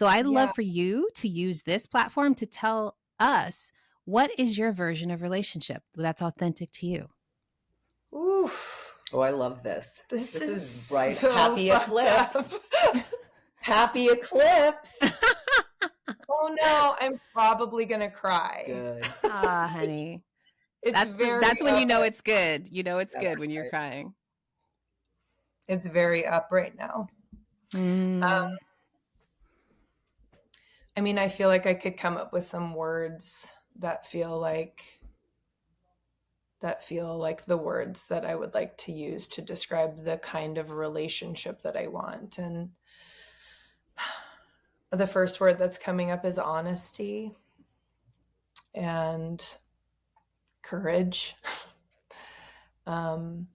So I'd love Yeah. for you to use this platform to tell us, what is your version of relationship that's authentic to you? Oof. Oh, I love this. This is is right. so Happy fucked eclipse. up. Happy eclipse. Oh no, I'm probably gonna cry. Good. Ah, honey. It's very That's when you up. know it's good. You know it's That's good when you're right. crying. It's very up right now. Mm. I mean, I feel like I could come up with some words that feel like the words that I would like to use to describe the kind of relationship that I want. And the first word that's coming up is honesty and courage, and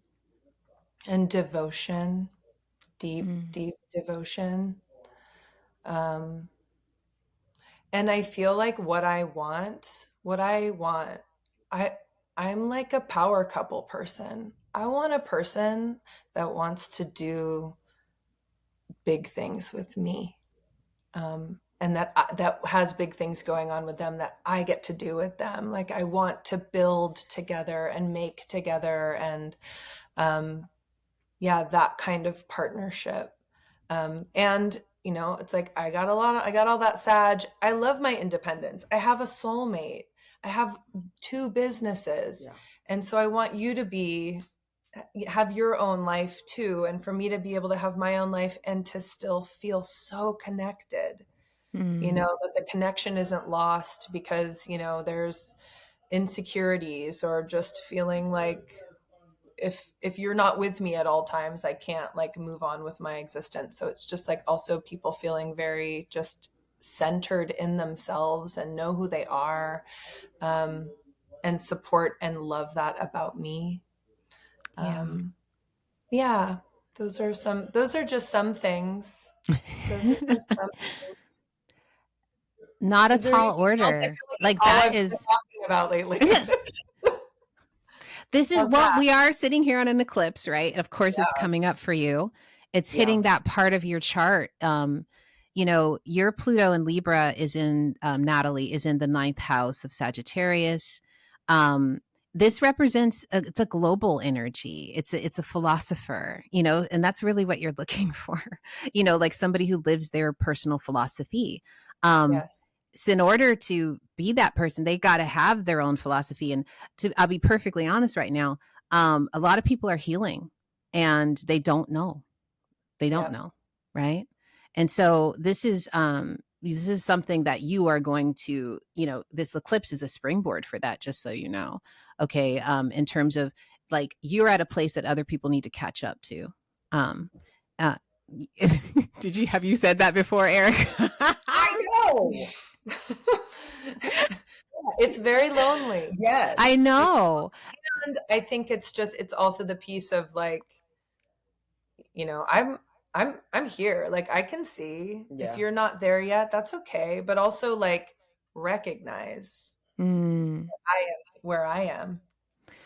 devotion, deep devotion. And I feel like I I'm like a power couple person. I want a person that wants to do big things with me. And that has big things going on with them that I get to do with them. Like I want to build together and make together, and yeah, that kind of partnership. And it's like I got all that Sag. I love my independence. I have a soulmate. I have 2 businesses, and so I want you to have your own life too, and for me to be able to have my own life and to still feel so connected. That the connection isn't lost because, there's insecurities or just feeling like if you're not with me at all times, I can't like move on with my existence. So it's just like also people feeling very just centered in themselves and know who they are, and support and love that about me. Yeah, those are just some things. Those are just some Not a Is there tall anything else? I order. feel like that's Like all that I've been is talking about lately. this is How's what that? we are sitting here on an eclipse, right? Of course it's Yeah. coming up for you. It's Yeah. hitting that part of your chart. Your Pluto in Libra is in Natalie is in the 9th house of Sagittarius. This represents it's a global energy. It's a philosopher, and that's really what you're looking for. Like somebody who lives their personal philosophy. Yes. So in order to be that person, they got to have their own philosophy. And I'll be perfectly honest right now. A lot of people are healing and they don't know. They don't Yeah. know. Right. And so this is something that you are going to, this eclipse is a springboard for that, just so you know. Okay. In terms of like, you're at a place that other people need to catch up to. Uh, have you said that before, Eric? I know. It's very lonely. Yes. I know. And I think it's also the piece of like, I'm here. Like I can see if you're not there yet, that's okay. But also like recognize I am where I am.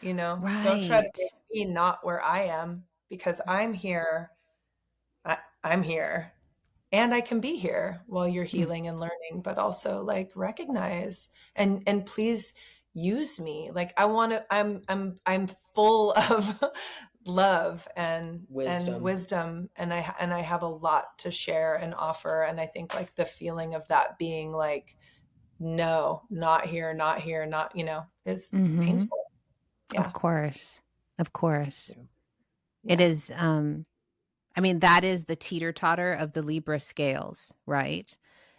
Don't try to Right. make me not where I am because I'm here. I'm here. And I can be here while you're healing and learning, but also like recognize and please use me. Like I'm full of love and wisdom and I have a lot to share and offer. And I think like the feeling of that being like, no, not here, not here, not, is painful. Yeah. Of course. Of course. Yeah. It is that is the teeter-totter of the Libra scales, right?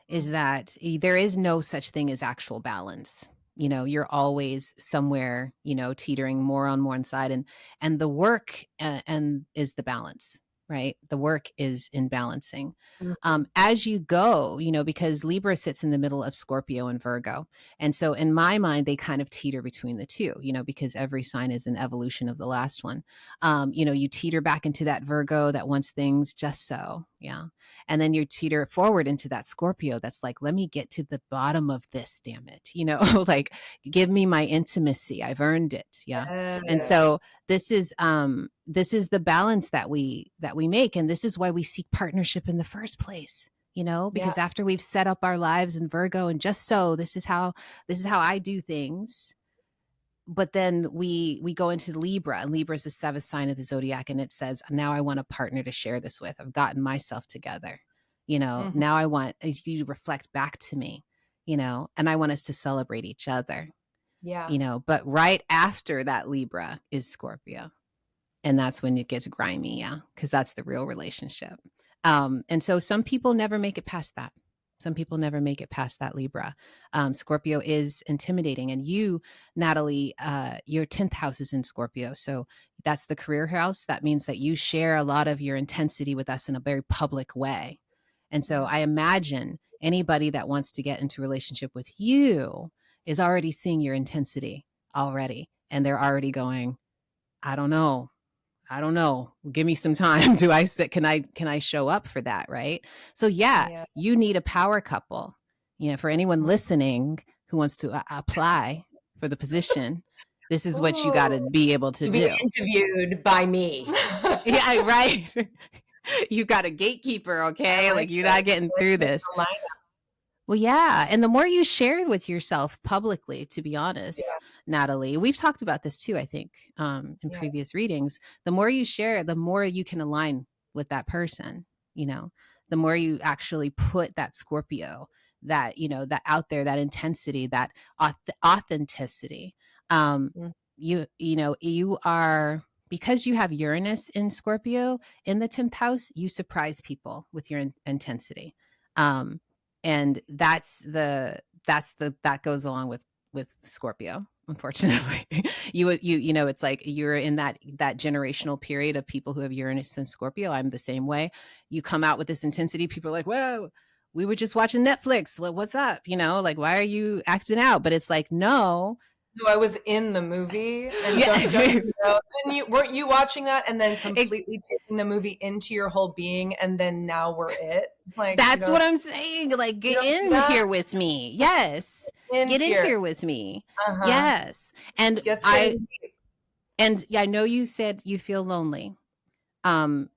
Is that there is no such thing as actual balance. You're always somewhere, teetering more on one side, and the work and is the balance, right? The work is in balancing. As you go, because Libra sits in the middle of Scorpio and Virgo. And so in my mind, they kind of teeter between the two, because every sign is an evolution of the last one. You teeter back into that Virgo that wants things just so. Yeah. And then you teeter forward into that Scorpio that's like, let me get to the bottom of this, damn it. Like give me my intimacy. I've earned it. Yeah. Yes. And so this is the balance that we make. And this is why we seek partnership in the first place, Yeah. because after we've set up our lives in Virgo and just so this is how I do things. But then we go into Libra, and Libra is the seventh sign of the zodiac, and it says, now I want a partner to share this with. I've gotten myself together. Mhm. Now I want you to reflect back to me, and I want us to celebrate each other, Yeah. but right after that Libra is Scorpio. And that's when it gets grimy, yeah, because that's the real relationship. And so some people never make it past that. Some people never make it past that Libra. Scorpio is intimidating. And you, Natalie, your 10th house is in Scorpio. So that's the career house. That means that you share a lot of your intensity with us in a very public way. And so Yeah. I imagine anybody that wants to get into a relationship with you is already seeing your intensity already. And they're already going, I don't know. I don't know. Give me some time. Do I sit? Can I show up for that? Right. So yeah, Yeah. you need a power couple. For anyone listening who wants to apply for the position, this is what you got Ooh. to be able to To be do. interviewed by me. Yeah, right. You got a gatekeeper, I okay? like Like you're this. not getting I like through this this. lineup. Well, yeah. And the more you share with yourself publicly, to be honest, Yeah. Natalie, we've talked about this too, I think, in Yeah. previous readings. The more you share, the more you can align with that person, the more you actually put that Scorpio, that out there, that intensity, that authenticity. Mm. You are, because you have Uranus in Scorpio in the 10th house, you surprise people with your intensity. Um, and that goes along with Scorpio, unfortunately. It's like you're in that generational period of people who have Uranus and Scorpio. I'm the same way. You come out with this intensity, people are like, whoa, we were just watching Netflix, what's up, like, why are you acting out? But it's like, no. So I was in the movie, and don't Yeah. you know? Weren't you watching that and then It, completely taking the movie into your whole being, and then now we're it? Like that's what I'm saying. Like, you get don't do in that here with me. Yes. in Get in here. here with me. Uh-huh. Yes. And Gets I getting deep. and yeah, I know you said you feel lonely. Um,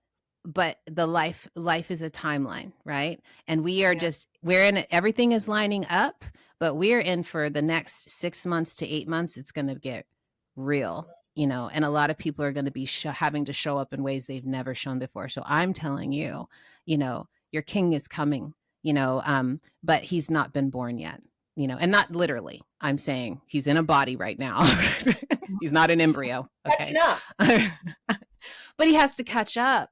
but the life is a timeline, right? And Yeah. we're in it, everything is lining up, but we're in for the next 6 months to 8 months. It's going to get real, and a lot of people are going to be having to show up in ways they've never shown before. So I'm telling you, your king is coming, but he's not been born yet, and not literally. I'm saying he's in a body right now. He's not an embryo. Okay. Catching up. But he has to catch up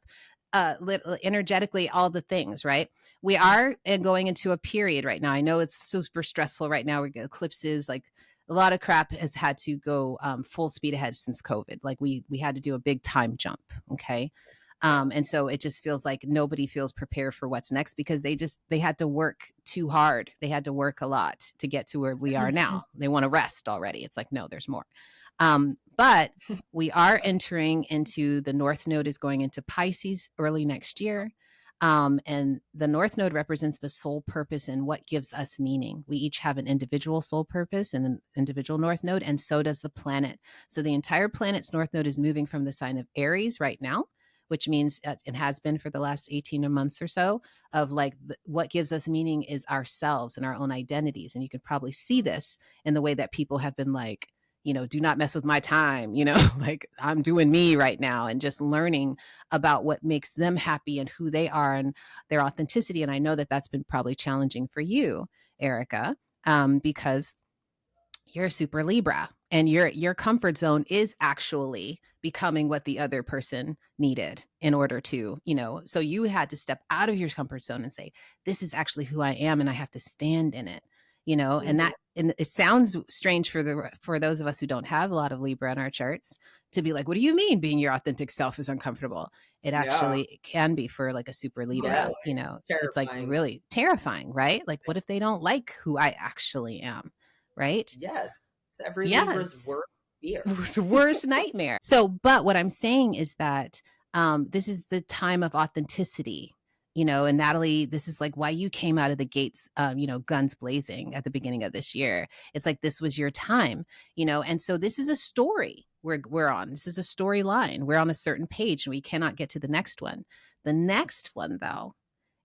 energetically, all the things, right? We are going into a period right now. I know it's super stressful right now. We get eclipses, like a lot of crap has had to go full speed ahead since COVID. Like we had to do a big time jump. Okay. And so it just feels like nobody feels prepared for what's next because they had to work too hard. They had to work a lot to get to where we are now. They want to rest already. It's like, no, there's more. But we are entering into the North Node is going into Pisces early next year. And the North Node represents the soul purpose and what gives us meaning. We each have an individual soul purpose and an individual North Node, and so does the planet. So the entire planet's North Node is moving from the sign of Aries right now, which means it has been for the last 18 months or so, of like what gives us meaning is ourselves and our own identities. And you can probably see this in the way that people have been like, do not mess with my time, like I'm doing me right now, and just learning about what makes them happy and who they are and their authenticity. And I know that that's been probably challenging for you, Erika, because you're a super Libra and your comfort zone is actually becoming what the other person needed in order to, so you had to step out of your comfort zone and say, this is actually who I am and I have to stand in it, and it sounds strange for those of us who don't have a lot of Libra in our charts to be like, what do you mean being your authentic self is uncomfortable? It Yeah. actually can be for like a super Libra, Yes. it's like Terrifying. really terrifying, right? Like, what if they don't like who I actually am? Right? Yes. It's every Libra's Yes. worst fear. Worst nightmare. So, but what I'm saying is that this is the time of authenticity, and Natalie, this is like why you came out of the gates, guns blazing at the beginning of this year. It's like this was your time, and so this is a story we're on. This is a storyline. We're on a certain page and we cannot get to the next one. The next one, though,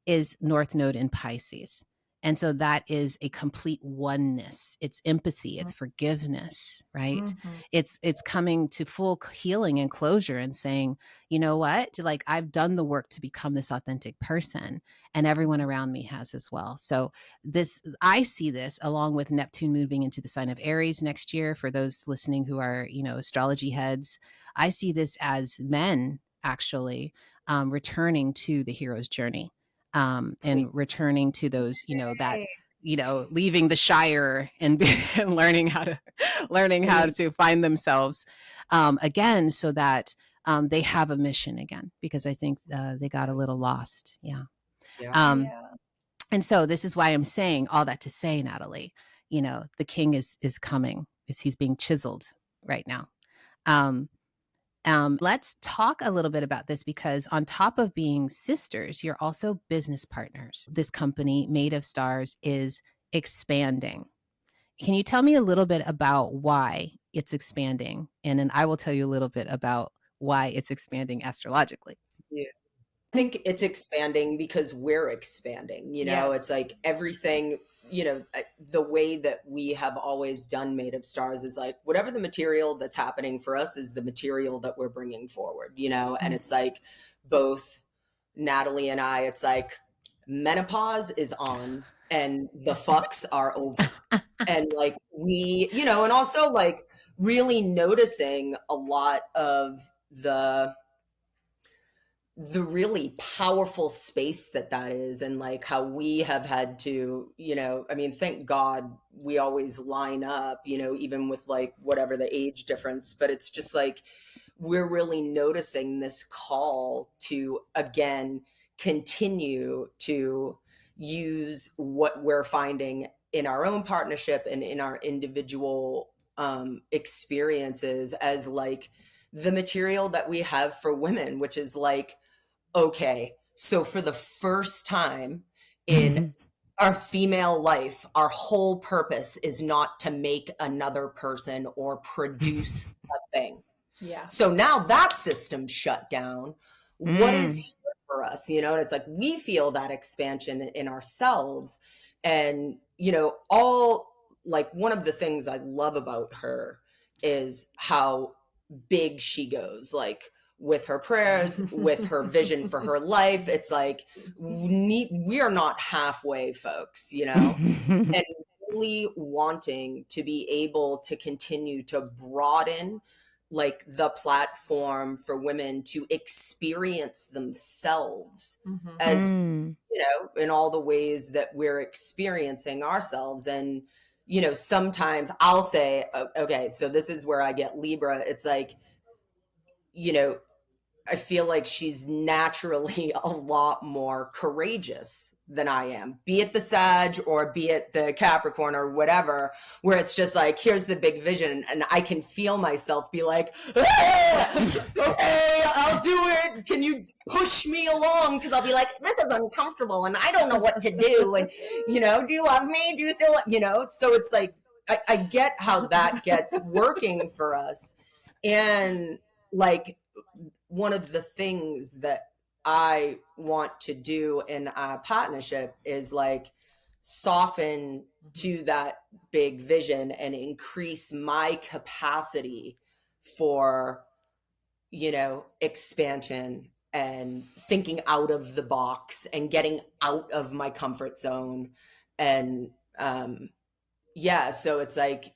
is North Node in Pisces. And so that is a complete oneness. It's empathy, it's forgiveness, right? Mm-hmm. It's coming to full healing and closure and saying, you know what? Like, I've done the work to become this authentic person, and everyone around me has as well. So I see this along with Neptune moving into the sign of Aries next year. For those listening who are, astrology heads, I see this as men actually returning to the hero's journey, and returning to those, leaving the Shire and, and learning how to find themselves again, so that they have a mission again, because I think they got a little lost. Yeah. Yeah. And so this is why I'm saying all that to say, Natalie, the king is coming. He's being chiseled right now. Let's talk a little bit about this, because on top of being sisters, you're also business partners. This company, Made of Stars, is expanding. Can you tell me a little bit about why it's expanding? And then I will tell you a little bit about why it's expanding astrologically. Yeah. I think it's expanding because we're expanding, Yes. It's like everything, the way that we have always done Made of Stars is like whatever the material that's happening for us is the material that we're bringing forward, and it's like both Natalie and I, it's like menopause is on and the fucks are over. And like we, and also like really noticing a lot of the really powerful space that is, and like how we have had to, I mean, thank God we always line up, even with like whatever the age difference, but it's just like we're really noticing this call to again continue to use what we're finding in our own partnership and in our individual experiences as like the material that we have for women, which is like, okay, so for the first time in our female life, our whole purpose is not to make another person or produce a thing. Yeah. So now that system's shut down. What is here for us? And it's like we feel that expansion in ourselves. And, all like one of the things I love about her is how big she goes, like with her prayers, with her vision for her life. It's like we are not halfway, folks, and really wanting to be able to continue to broaden like the platform for women to experience themselves as in all the ways that we're experiencing ourselves. And sometimes I'll say, okay, so this is where I get Libra. It's like, I feel like she's naturally a lot more courageous than I am, be it the Sag or be it the Capricorn or whatever, where it's just like, here's the big vision. And I can feel myself be like, okay, I'll do it. Can you push me along? Because I'll be like, this is uncomfortable and I don't know what to do. And, do you love me? Do you still, So it's like, I get how that gets working for us. And like, one of the things that I want to do in a partnership is like soften to that big vision and increase my capacity for, expansion and thinking out of the box and getting out of my comfort zone. And, so it's like,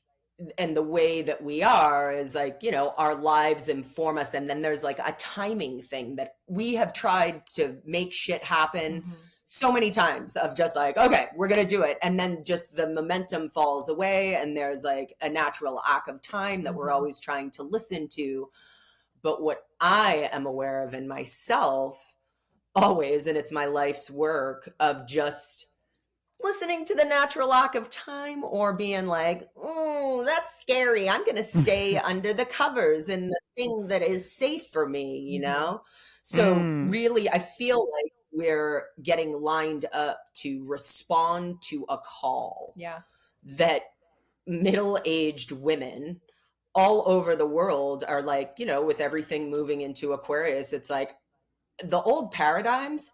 and the way that we are is like, our lives inform us. And then there's like a timing thing that we have tried to make shit happen so many times of just like, okay, we're going to do it. And then just the momentum falls away. And there's like a natural arc of time that we're always trying to listen to. But what I am aware of in myself always, and it's my life's work of just listening to the natural arc of time or being like, oh, that's scary. I'm going to stay under the covers and the thing that is safe for me, So really, I feel like we're getting lined up to respond to a call that middle-aged women all over the world are like, with everything moving into Aquarius, it's like the old paradigms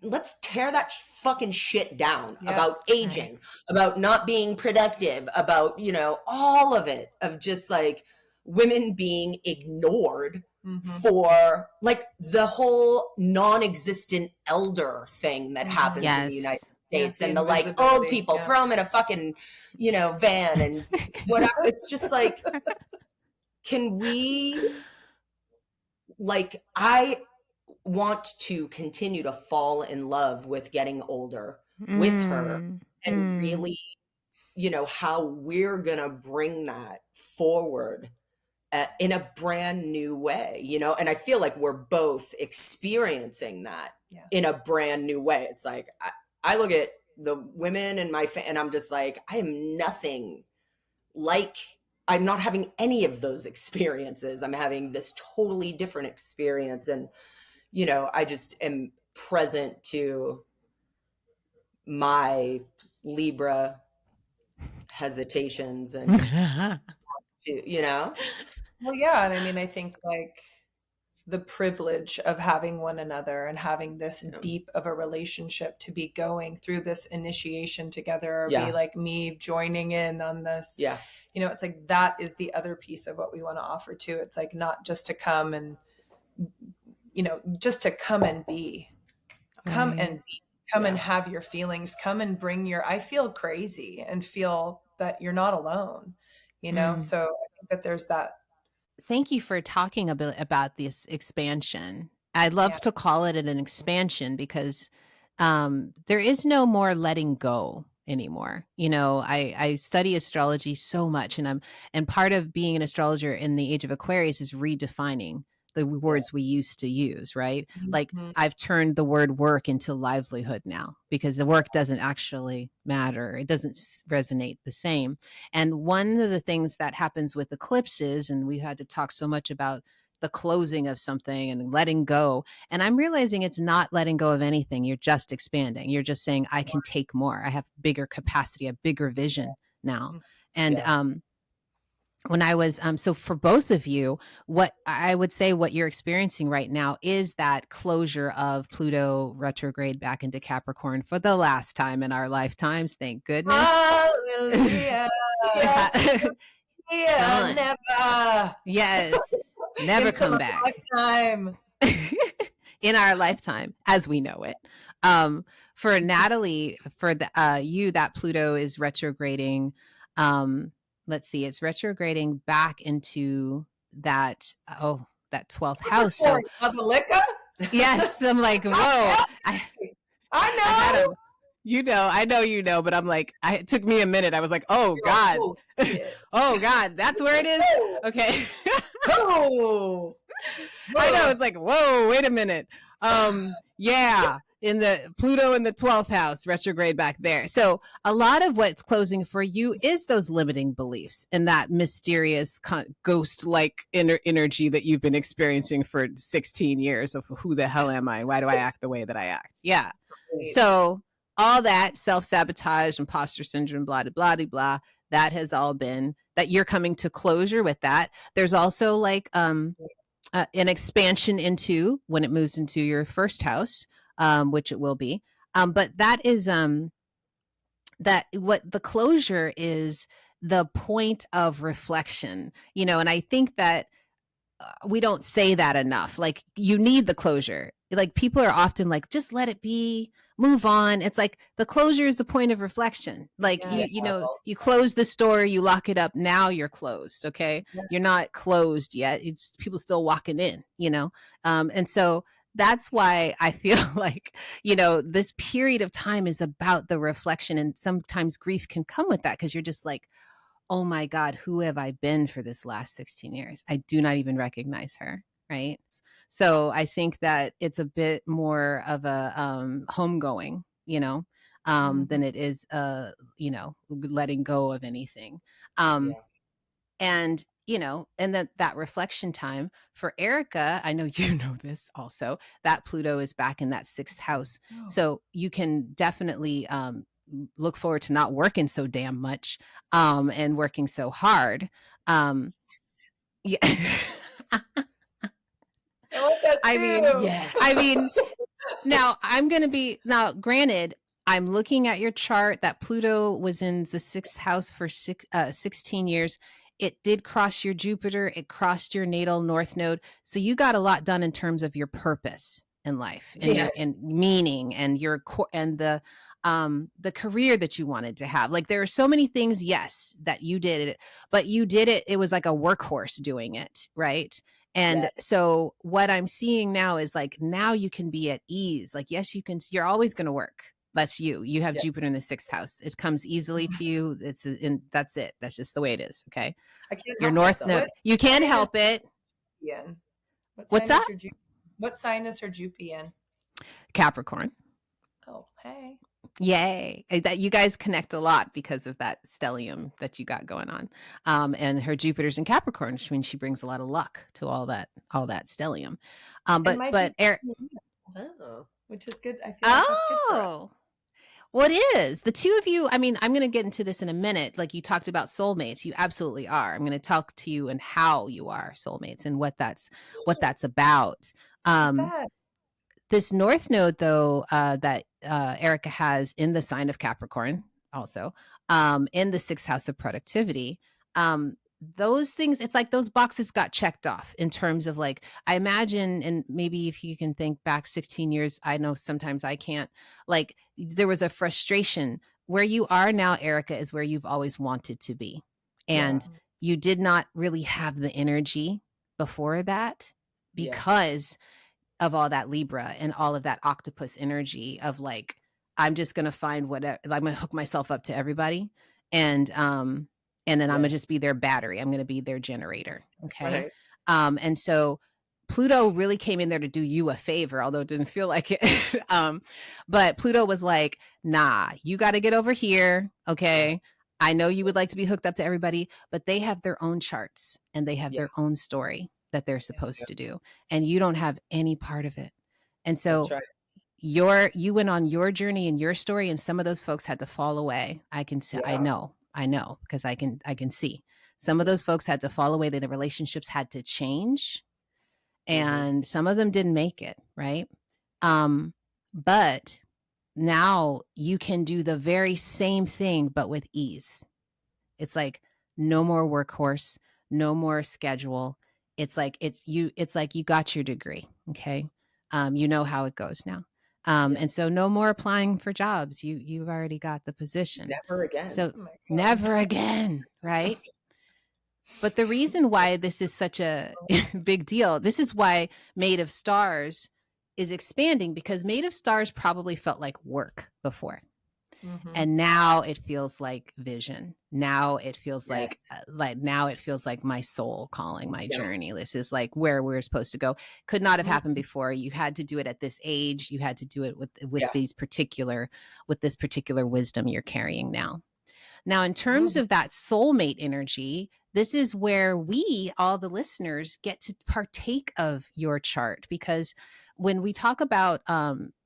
let's tear that fucking shit down about aging, about not being productive, about, you know, all of it, of just like women being ignored for like the whole non-existent elder thing that happens in the United States, and the like old people, throw them in a fucking, you know, van and whatever. It's just like, can we, like, I want to continue to fall in love with getting older with her, and really, you know, how we're gonna bring that forward in a brand new way, you know. And I feel like we're both experiencing that in a brand new way. It's like I look at the women in my and I'm just like, I am nothing like, I'm not having any of those experiences. I'm having this totally different experience. And, you know, I just am present to my Libra hesitations and, to, you know? Well, yeah. And I mean, I think like the privilege of having one another and having this deep of a relationship to be going through this initiation together, or be like me joining in on this. Yeah. You know, it's like, that is the other piece of what we want to offer too. It's like, not just to come and, you know, just to come and be, come and be, come and have your feelings, come and bring your, I feel crazy, and feel that you're not alone, you know? So I think that there's that. Thank you for talking a bit about this expansion. I love to call it an expansion, because there is no more letting go anymore. You know, I study astrology so much, and part of being an astrologer in the age of Aquarius is redefining the words we used to use, right? Like, I've turned the word work into livelihood now, because the work doesn't actually matter. It doesn't resonate the same. And one of the things that happens with eclipses, and we had to talk so much about the closing of something and letting go. And I'm realizing it's not letting go of anything. You're just expanding. You're just saying, I can take more. I have bigger capacity, a bigger vision now. And when I was, so for both of you, what I would say, what you're experiencing right now is that closure of Pluto retrograde back into Capricorn for the last time in our lifetimes. Thank goodness. Hallelujah. Never. Yes. Never come back. Lifetime. In our lifetime, as we know it. For Natalie, for the, you, that Pluto is retrograding. Let's see, it's retrograding back into that, that 12th house. So, yes, I'm like, whoa. I know. I know, but I'm like, it took me a minute. I was like, oh God. Oh God, that's where it is? Okay. I know, it's like, whoa, wait a minute. Yeah, in the Pluto in the 12th house, retrograde back there. So a lot of what's closing for you is those limiting beliefs and that mysterious ghost-like energy that you've been experiencing for 16 years of who the hell am I? Why do I act the way that I act? Yeah. So all that self-sabotage, imposter syndrome, blah, blah, blah, blah, that has all been, that you're coming to closure with that. There's also like an expansion into when it moves into your first house, which it will be. But that is that what the closure is, the point of reflection, you know, and I think that we don't say that enough. Like, you need the closure. Like, people are often like, just let it be, move on. It's like, the closure is the point of reflection. Like, you know, you close the store, you lock it up. Now you're closed. Okay. You're not closed yet. It's people still walking in, you know? And so that's why I feel like, you know, this period of time is about the reflection, and sometimes grief can come with that, because you're just like, oh my God, who have I been for this last 16 years? I do not even recognize her, right? So I think that it's a bit more of a homegoing, you know, than it is, you know, letting go of anything. And, you know, and that reflection time for Erika, I know you know this also, that Pluto is back in that 6th house. So you can definitely look forward to not working so damn much and working so hard. Yeah. I want that I mean, too. Yes. I mean, now, granted, I'm looking at your chart that Pluto was in the 6th house for 16 years. It did cross your Jupiter. It crossed your natal north node. So you got a lot done in terms of your purpose in life and your Yes. and meaning and your and the career that you wanted to have. Like there are so many things, yes, that you did it, but you did it. It was like a workhorse doing it, right? And Yes. so what I'm seeing now is like now you can be at ease. Like, yes, you can, you're always going to work. That's you. You have Yeah. Jupiter in the 6th house. It comes easily to you. It's in that's it. That's just the way it is. Okay. I can't Your help north myself. node. You can't sign help is it. Ian? What What's sign is that? her What sign is her Jupiter in? Capricorn. Oh, hey. Yay. That you guys connect a lot because of that stellium that you got going on. And her Jupiter's in Capricorn, which means she brings a lot of luck to all that stellium. And my But Jupiter, Oh. which is good. I feel like that's good for us. oh, well, it is. The two of you, I mean, I'm going to get into this in a minute. Like you talked about soulmates. You absolutely are. I'm going to talk to you and how you are soulmates and what that's about. I Um, bet. this north node, though, that Erika has in the sign of Capricorn, also in the 6th house of productivity. Those things, it's like those boxes got checked off in terms of like, I imagine, and maybe if you can think back 16 years, I know sometimes I can't, like there was a frustration. Where you are now, Erika, is where you've always wanted to be. And Yeah. you did not really have the energy before that Yeah. because of all that Libra and all of that octopus energy of like, I'm just going to find whatever, I'm going to hook myself up to everybody. And then I'm gonna just be their battery. I'm gonna be their generator. That's Okay. right. And so Pluto really came in there to do you a favor, although it doesn't feel like it. But Pluto was like, nah, you got to get over here. Okay. I know you would like to be hooked up to everybody, but they have their own charts and they have their own story that they're supposed to do. And you don't have any part of it. And That's so right. you went on your journey and your story, and some of those folks had to fall away. I can say, Yeah. I know, because I can see some of those folks had to fall away, that the relationships had to change, and some of them didn't make it, right? But now you can do the very same thing, but with ease. It's like no more workhorse, no more schedule. It's like you got your degree. Okay. You know how it goes now. And so no more applying for jobs. You've already got the position. Never again. So Oh my God. never again, right? But the reason why this is such a big deal, this is why Made of Stars is expanding, because Made of Stars probably felt like work before. Mhm. And now it feels like vision. Now it feels Yes. now it feels like my soul calling, my journey. This is like where we're supposed to go. Could not have happened before. You had to do it at this age. You had to do it with this particular wisdom you're carrying now. Now, in terms of that soulmate energy, this is where we, all the listeners, get to partake of your chart, because when we talk about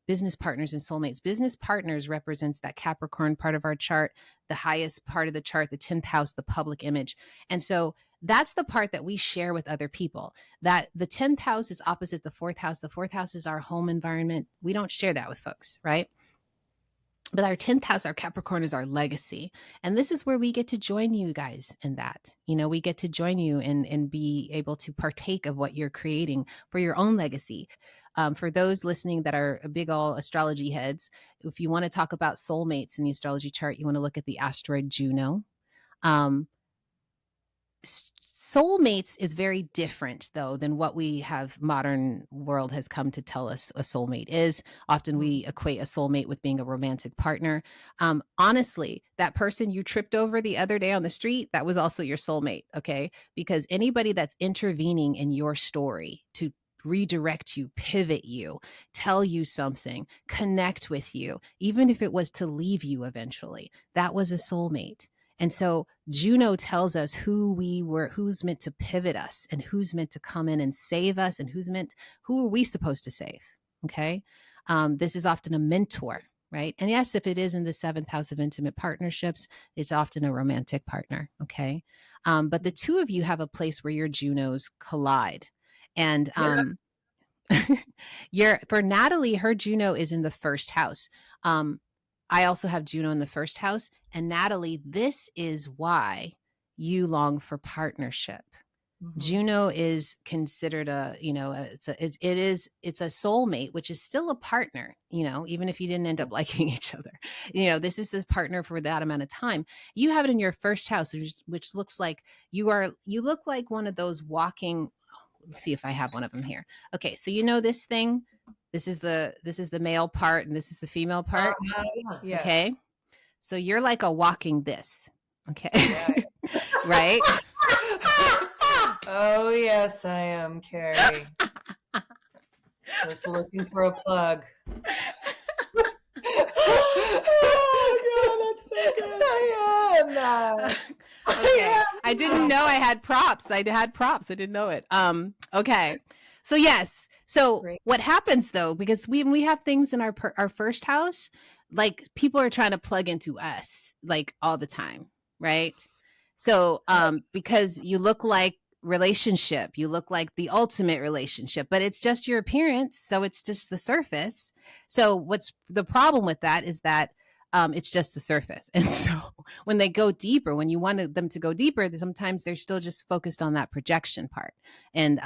business partners and soulmates, business partners represents that Capricorn part of our chart, the highest part of the chart, the 10th house, the public image. And so that's the part that we share with other people. That the 10th house is opposite the 4th house. The 4th house is our home environment. We don't share that with folks, right? But our 10th house, our Capricorn, is our legacy. And this is where we get to join you guys in that. You know, we get to join you and be able to partake of what you're creating for your own legacy. For those listening that are big ol' astrology heads, if you want to talk about soulmates in the astrology chart, you want to look at the asteroid Juno. Soulmates is very different, though, than what we have modern world has come to tell us a soulmate is. Often we equate a soulmate with being a romantic partner. Honestly, that person you tripped over the other day on the street, that was also your soulmate, okay? Because anybody that's intervening in your story to redirect you, pivot you, tell you something, connect with you, even if it was to leave you eventually, that was a soulmate. And so Juno tells us who's meant to pivot us and who's meant to come in and save us and who are we supposed to save? Okay. This is often a mentor, right? And yes, if it is in the 7th house of intimate partnerships, it's often a romantic partner. Okay. But the two of you have a place where your Junos collide. And For Natalie, her Juno is in the first house. I also have Juno in the first house. And Natalie, this is why you long for partnership. Juno is considered it's a soulmate, which is still a partner, even if you didn't end up liking each other. This is a partner for that amount of time. You have it in your first house, which looks like you look like one of those walking. Let's see if I have one of them here. Okay, so this thing, this is the male part and this is the female part. Yes. Okay, so you're like a walking this. Okay, yeah. Right. Oh yes, I am, Karrie. Just looking for a plug. Oh God, that's so good. I am. Okay. I didn't know I had props. I didn't know it. Okay. So yes. So Great. What happens though, because when we have things in our first house, like people are trying to plug into us like all the time, right? So because you look like relationship, you look like the ultimate relationship, but it's just your appearance, so it's just the surface. So what's the problem with that is that it's just the surface. And so when they go deeper, when you wanted them to go deeper, sometimes they're still just focused on that projection part. And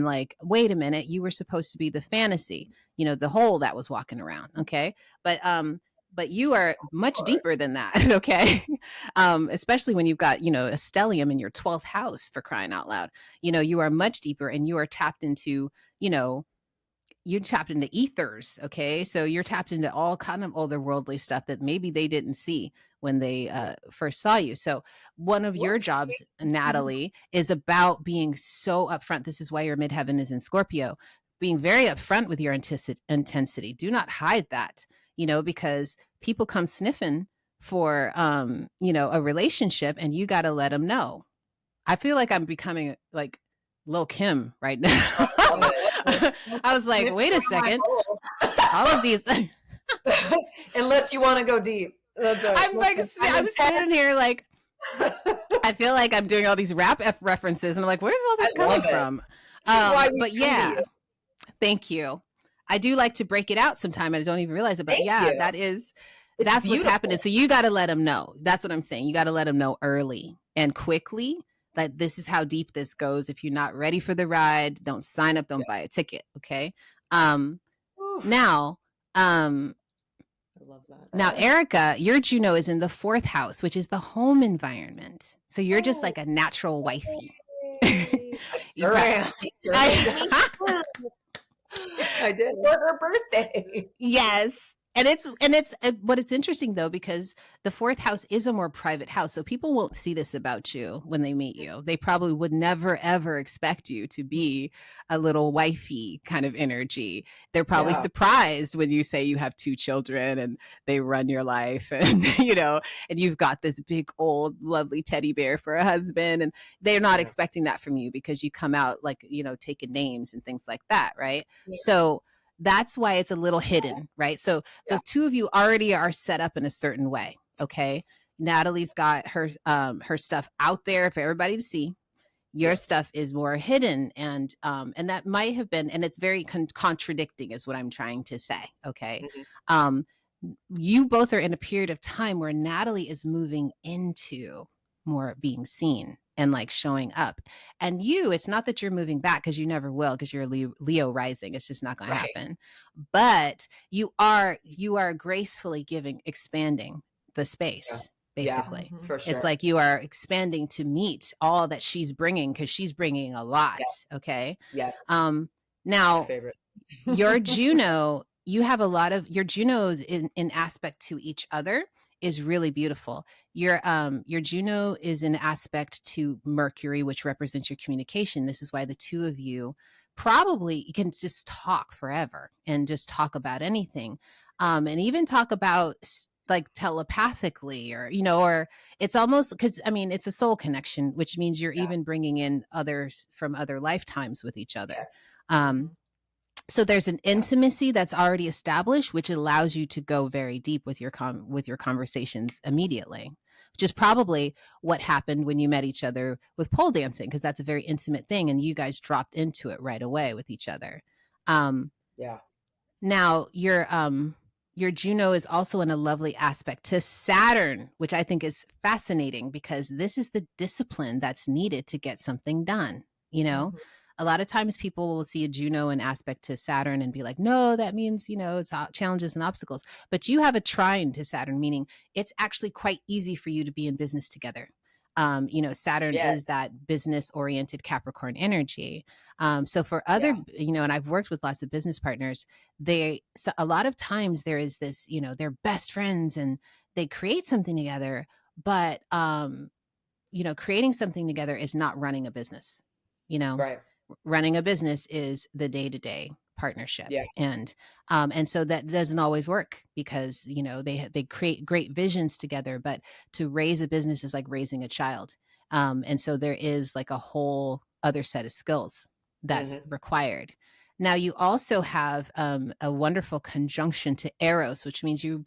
like, wait a minute, you were supposed to be the fantasy, the hole that was walking around. Okay. But you are much deeper than that. Okay. Especially when you've got, a stellium in your 12th house, for crying out loud. You are much deeper and you are tapped into, you tapped into ethers. Okay. So you're tapped into all kind of otherworldly stuff that maybe they didn't see when they first saw you. So one of your jobs, Natalie, is about being so upfront. This is why your midheaven is in Scorpio, being very upfront with your intensity. Do not hide that, because people come sniffing for, a relationship and you got to let them know. I feel like I'm becoming like Lil Kim right now. I was like, wait a second. All of these. Unless you want to go deep. That's right. I'm sitting here like, I feel like I'm doing all these rap references and I'm like, where's all this coming from? But yeah, thank you. I do like to break it out sometime and I don't even realize it, but that's what's happening. So you got to let them know. That's what I'm saying. You got to let them know early and quickly that this is how deep this goes. If you're not ready for the ride, don't sign up, don't buy a ticket. Okay. Now, I love that. Now, Erika, your Juno is in the 4th house, which is the home environment. So you're just like a natural wifey. I did for her birthday. Yes. And it's but it's interesting though, because the 4th house is a more private house. So people won't see this about you when they meet you. They probably would never, ever expect you to be a little wifey kind of energy. They're probably surprised when you say you have 2 children and they run your life and, and you've got this big, old, lovely teddy bear for a husband. And they're not expecting that from you because you come out like, taking names and things like that. Right. Yeah. So that's why it's a little hidden, right? So the two of you already are set up in a certain way. Okay. Natalie's got her stuff out there for everybody to see. Your stuff is more hidden. And that might have been, and it's very contradicting is what I'm trying to say. Okay. Mm-hmm. You both are in a period of time where Natalie is moving into more being seen and like showing up. And it's not that you're moving back because you never will, because you're a Leo rising. It's just not going to happen. But you are gracefully expanding the space, basically. Yeah, for sure. It's like you are expanding to meet all that she's bringing because she's bringing a lot. Yeah. Okay. Yes. Now, my favorite. Your Juno, you have a lot of your Junos in aspect to each other is really beautiful. Your Juno is an aspect to Mercury, which represents your communication. This is why the two of you probably can just talk forever and just talk about anything, and even talk about like telepathically or it's almost because it's a soul connection, which means you're even bringing in others from other lifetimes with each other. Yes. So there's an intimacy that's already established, which allows you to go very deep with your conversations immediately, which is probably what happened when you met each other with pole dancing, because that's a very intimate thing, and you guys dropped into it right away with each other. Yeah. Now your Juno is also in a lovely aspect to Saturn, which I think is fascinating because this is the discipline that's needed to get something done. You know, a lot of times people will see a Juno in aspect to Saturn and be like, no, that means, it's challenges and obstacles. But you have a trine to Saturn, meaning it's actually quite easy for you to be in business together. Saturn is Yes. that business oriented Capricorn energy. So for Yeah. other, and I've worked with lots of business partners, so a lot of times there is this, they're best friends and they create something together, but creating something together is not running a business. Right. Running a business is the day-to-day partnership. Yeah. And so that doesn't always work because they create great visions together, but to raise a business is like raising a child. And so there is like a whole other set of skills that's required. Now you also have a wonderful conjunction to Eros, which means you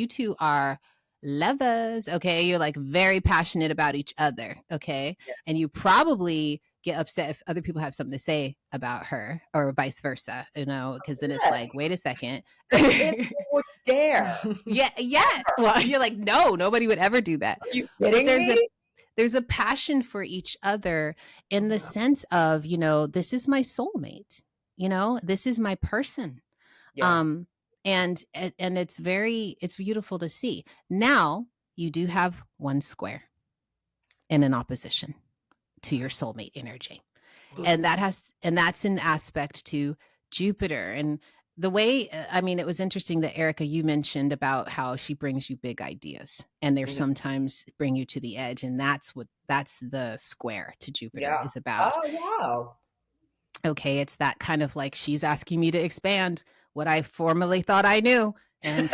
two are lovers. Okay, you're like very passionate about each other. Okay, Yeah. and you probably get upset if other people have something to say about her or vice versa, because then it's like, wait a second. If you would dare. Yeah. Well, you're like, no, nobody would ever do that. Are you But kidding me? there's a passion for each other in the sense of, this is my soulmate, this is my person. Yeah. And it's beautiful to see. Now you do have one square in an opposition to your soulmate energy. And that's an aspect to Jupiter. And the way, it was interesting that Erika, you mentioned about how she brings you big ideas and they're sometimes bring you to the edge. And that's the square to Jupiter is about. Oh, wow. Okay. It's that kind of like, she's asking me to expand what I formerly thought I knew. And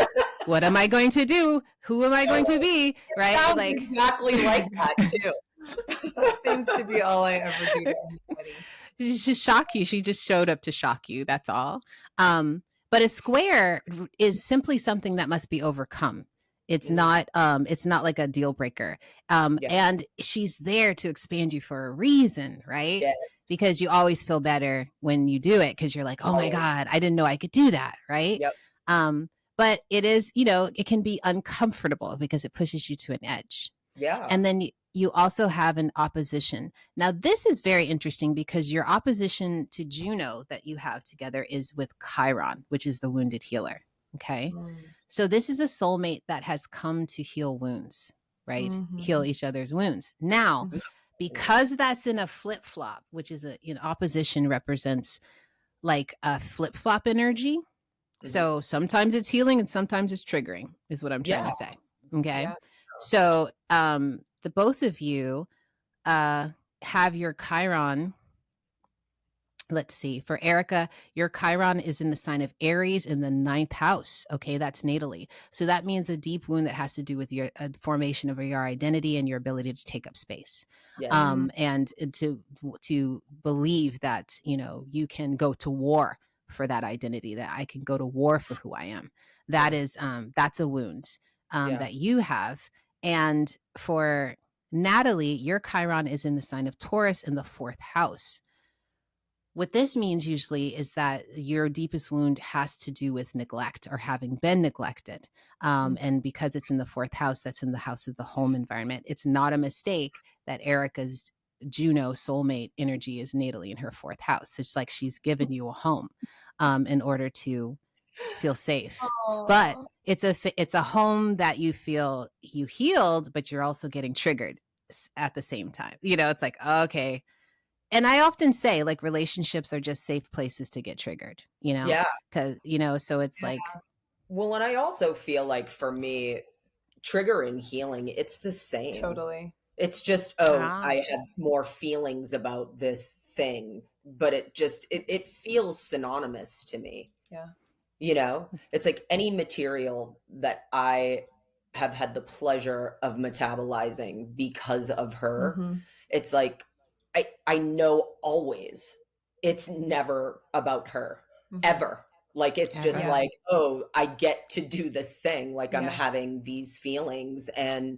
what am I going to do? Who am I going to be? Right. Sounds like exactly like that too. That seems to be all I ever do to anybody. Just shock you. She just showed up to shock you. That's all. But a square is simply something that must be overcome. It's not like a deal breaker. And she's there to expand you for a reason, right? Yes. Because you always feel better when you do it because you're like, oh my God, I didn't know I could do that, right? Yep. But it is, it can be uncomfortable because it pushes you to an edge. Yeah. And then you also have an opposition. Now, this is very interesting because your opposition to Juno that you have together is with Chiron, which is the wounded healer. Okay. So this is a soulmate that has come to heal wounds, right? Heal each other's wounds. Now, because that's in a flip flop, which is in opposition represents like a flip flop energy. So sometimes it's healing and sometimes it's triggering is what I'm trying to say. Okay. Yeah. So the both of you have your Chiron. Let's see. For Erika, your Chiron is in the sign of Aries in the 9th house. Okay, that's natally. So that means a deep wound that has to do with your formation of your identity and your ability to take up space. Yes. And to believe that, you can go to war for that identity, that I can go to war for who I am. That is, that's a wound that you have. And for Natalie, your Chiron is in the sign of Taurus in the 4th house. What this means usually is that your deepest wound has to do with neglect or having been neglected. And because it's in the 4th house, that's in the house of the home environment. It's not a mistake that Erika's Juno soulmate energy is natally in her 4th house. It's like she's given you a home in order to feel safe. Aww. But it's a home that you feel you healed, but you're also getting triggered at the same time. It's like, okay. And I often say like relationships are just safe places to get triggered, because, so it's like. Well, and I also feel like for me, trigger and healing, it's the same. Totally. It's just, I have more feelings about this thing, but it feels synonymous to me. Yeah. It's like any material that I have had the pleasure of metabolizing because of her. It's like, I know always it's never about her ever. Like, it's just like, oh, I get to do this thing. Like I'm having these feelings and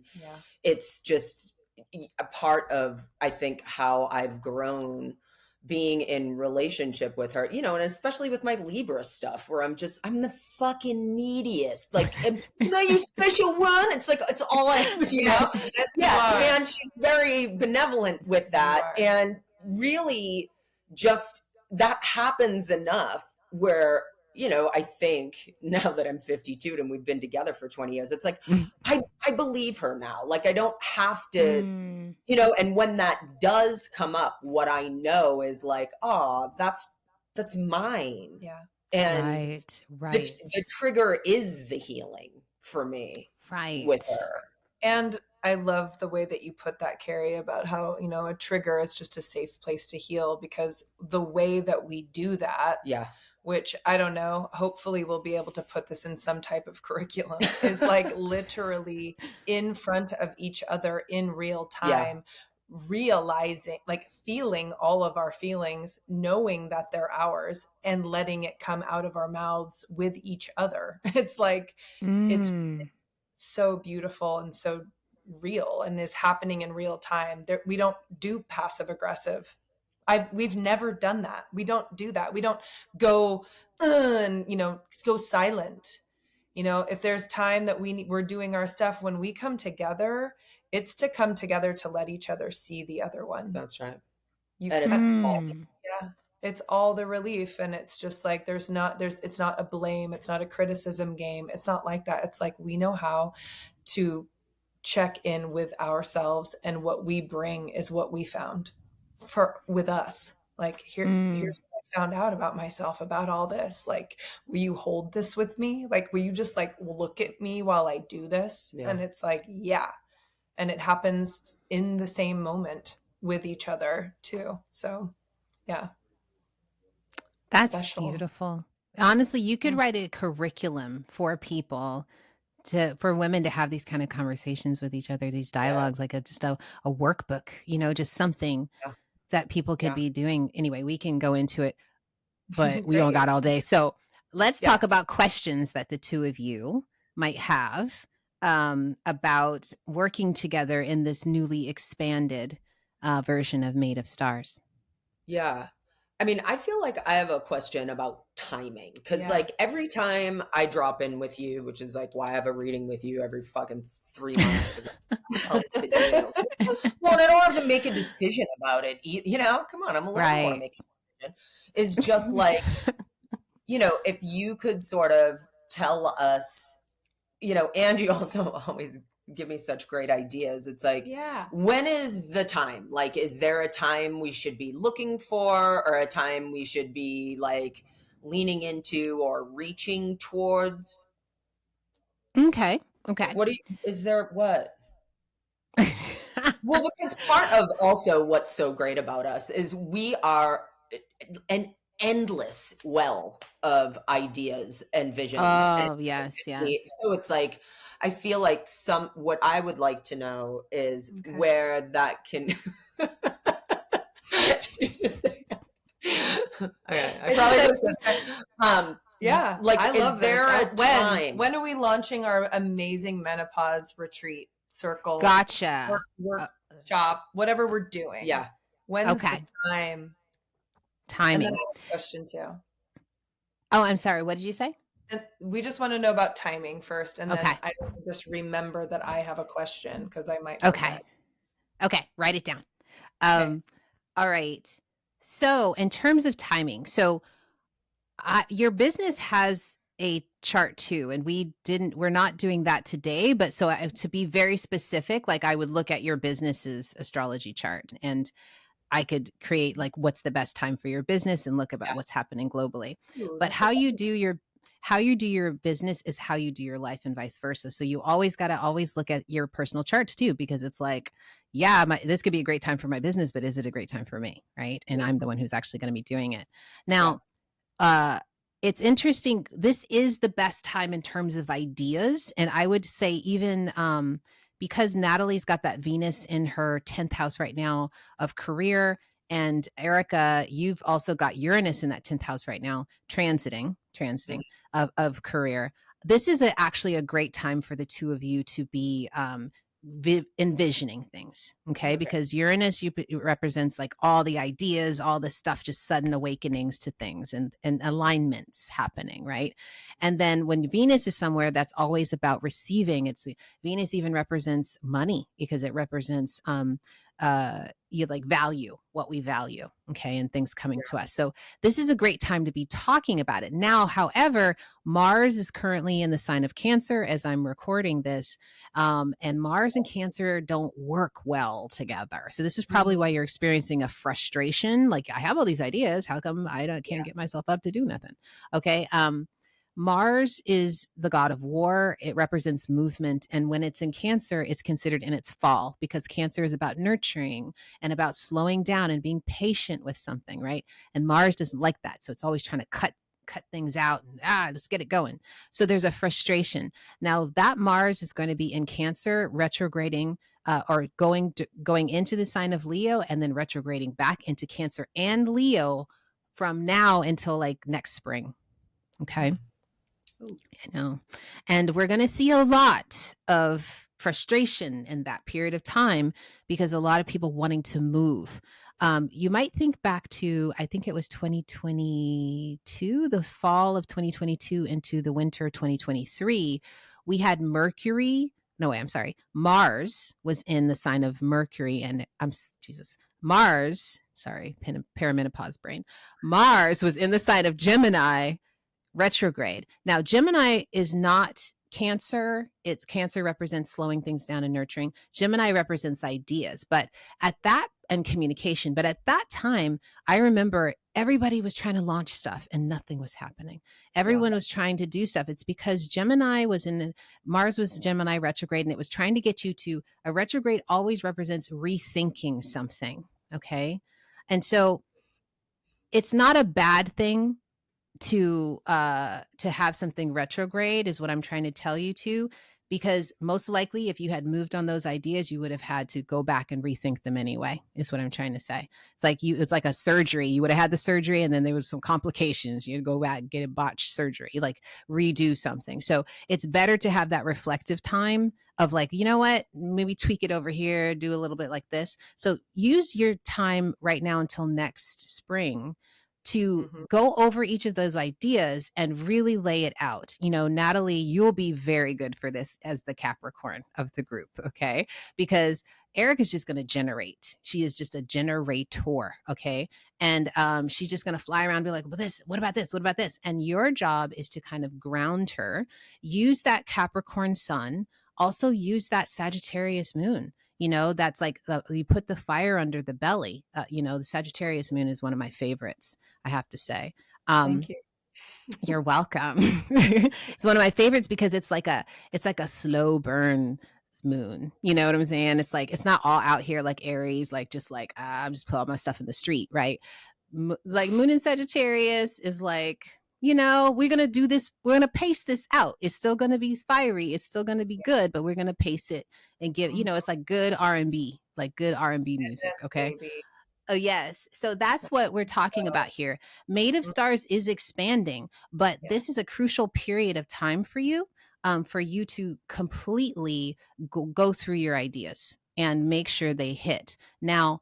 it's just a part of, I think, how I've grown being in relationship with her, you know, and especially with my Libra stuff where I'm the fucking neediest. Like, am I your special one? It's like, it's all I, you know? Yes, yes, you Yeah. are. And she's very benevolent with that. You are. And really just that happens enough where, you know, I think now that I'm 52 and we've been together for 20 years, it's like, I believe her now. Like, I don't have to, you know, and when that does come up, what I know is like, oh, that's mine. Yeah. And Right. the trigger is the healing for me with her. And I love the way that you put that, Karrie, about how, you know, a trigger is just a safe place to heal, because the way that we do that, which I don't know, hopefully we'll be able to put this in some type of curriculum, is like literally in front of each other in real time, realizing, like feeling all of our feelings, knowing that they're ours, and letting it come out of our mouths with each other. It's like, it's so beautiful and so real, and is happening in real time. We don't do passive aggressive. We've never done that. We don't do that. We don't go and, you know, go silent. You know, if there's time that we're doing our stuff, when we come together, it's to come together to let each other see the other one. That's right. It's all the relief. And it's just like, it's not a blame. It's not a criticism game. It's not like that. It's like, we know how to check in with ourselves, and what we bring is what we found with us. Like, here's what I found out about myself, about all this. Like, will you hold this with me? Like, will you just like look at me while I do this? And it's like, and it happens in the same moment with each other too. So that's special. beautiful. Honestly, you could write a curriculum for people, for women to have these kind of conversations with each other, these dialogues, like just a workbook, you know, just something that people could be doing. Anyway, we can go into it, but we don't got all day. So let's talk about questions that the two of you might have about working together in this newly expanded version of Made of Stars. Yeah. I mean, I feel like I have a question about timing, because like every time I drop in with you, which is like why I have a reading with you every fucking 3 months, because I to do. Well, and I don't have to make a decision about it. You know, come on, I'm allowed to want to make a decision. It's just like, you know, if you could sort of tell us, you know, and you also always give me such great ideas. It's like, when is the time? Like, is there a time we should be looking for, or a time we should be like leaning into or reaching towards? Okay. Is there what? Well, because part of also what's so great about us is we are an endless well of ideas and visions. Oh, yes. So it's like, I feel like what I would like to know is where that can. I probably like, I love is there a time? When are we launching our amazing menopause retreat circle? Gotcha. Workshop, whatever we're doing. Yeah. When's the time? Timing. And then I have a question too. Oh, I'm sorry. What did you say? And we just want to know about timing first, and then I just remember that I have a question, because I might forget. Okay, write it down. All right. So in terms of timing, so your business has a chart too, and we're not doing that today, but so to be very specific, like I would look at your business's astrology chart, and I could create like what's the best time for your business and look about what's happening globally. But how you do your business is how you do your life, and vice versa. So you always got to look at your personal charts too, because it's like, this could be a great time for my business, but is it a great time for me? Right. And I'm the one who's actually going to be doing it. Now, it's interesting. This is the best time in terms of ideas. And I would say even, because Natalie's got that Venus in her 10th house right now of career, and Erika, you've also got Uranus in that 10th house right now, transiting of career. This is actually a great time for the two of you to be envisioning things. Okay. Okay. Because Uranus represents like all the ideas, all the stuff, just sudden awakenings to things and alignments happening. Right. And then when Venus is somewhere, that's always about receiving. Venus even represents money because it represents, you like value, what we value. Okay. And things coming to us. So this is a great time to be talking about it. Now, however, Mars is currently in the sign of Cancer as I'm recording this. And Mars and Cancer don't work well together. So this is probably why you're experiencing a frustration. Like, I have all these ideas. How come can't get myself up to do nothing? Okay. Mars is the god of war. It represents movement. And when it's in Cancer, it's considered in its fall because Cancer is about nurturing and about slowing down and being patient with something, right? And Mars doesn't like that. So it's always trying to cut things out and let's get it going. So there's a frustration. Now that Mars is going to be in Cancer, retrograding or going into the sign of Leo and then retrograding back into Cancer and Leo from now until like next spring. Okay. I know. And we're going to see a lot of frustration in that period of time because a lot of people wanting to move. You might think back to, I think it was 2022, the fall of 2022 into the winter 2023. We had Mars was in the sign of Mercury and perimenopause brain. Mars was in the sign of Gemini retrograde. Now, Gemini is not Cancer. It's Cancer represents slowing things down and nurturing. Gemini represents ideas, and communication. But at that time, I remember everybody was trying to launch stuff and nothing was happening. Everyone was trying to do stuff. It's because Mars was Gemini retrograde, and it was trying to get you to a retrograde always represents rethinking something. Okay. And so it's not a bad thing to have something retrograde is what I'm trying to tell you because most likely if you had moved on those ideas, you would have had to go back and rethink them anyway, is what I'm trying to say. It's like a surgery. You would have had the surgery and then there was some complications. You'd go back and get a botched surgery, like redo something. So it's better to have that reflective time of like, you know what, maybe tweak it over here, do a little bit like this. So use your time right now until next spring to go over each of those ideas and really lay it out. You know, Natalie, you'll be very good for this as the Capricorn of the group, okay? Because Erika's just going to generate. She is just a generator, okay? And she's just going to fly around and be like, well, what about this? What about this? And your job is to kind of ground her, use that Capricorn sun, also use that Sagittarius moon. You know, that's like you put the fire under the belly. The Sagittarius moon is one of my favorites, I have to say. Thank you. You're welcome. It's one of my favorites because it's like a slow burn moon. You know what I'm saying? It's like, it's not all out here like Aries, like just like, I'm just put all my stuff in the street, right? Like moon in Sagittarius is like, we're going to do this. We're going to pace this out. It's still going to be fiery. It's still going to be good, but we're going to pace it and give, it's like good R&B, like good R&B music. Okay. Baby. Oh, yes. So that's what we're talking about here. Maid of Stars is expanding, but this is a crucial period of time for you to completely go through your ideas and make sure they hit. Now,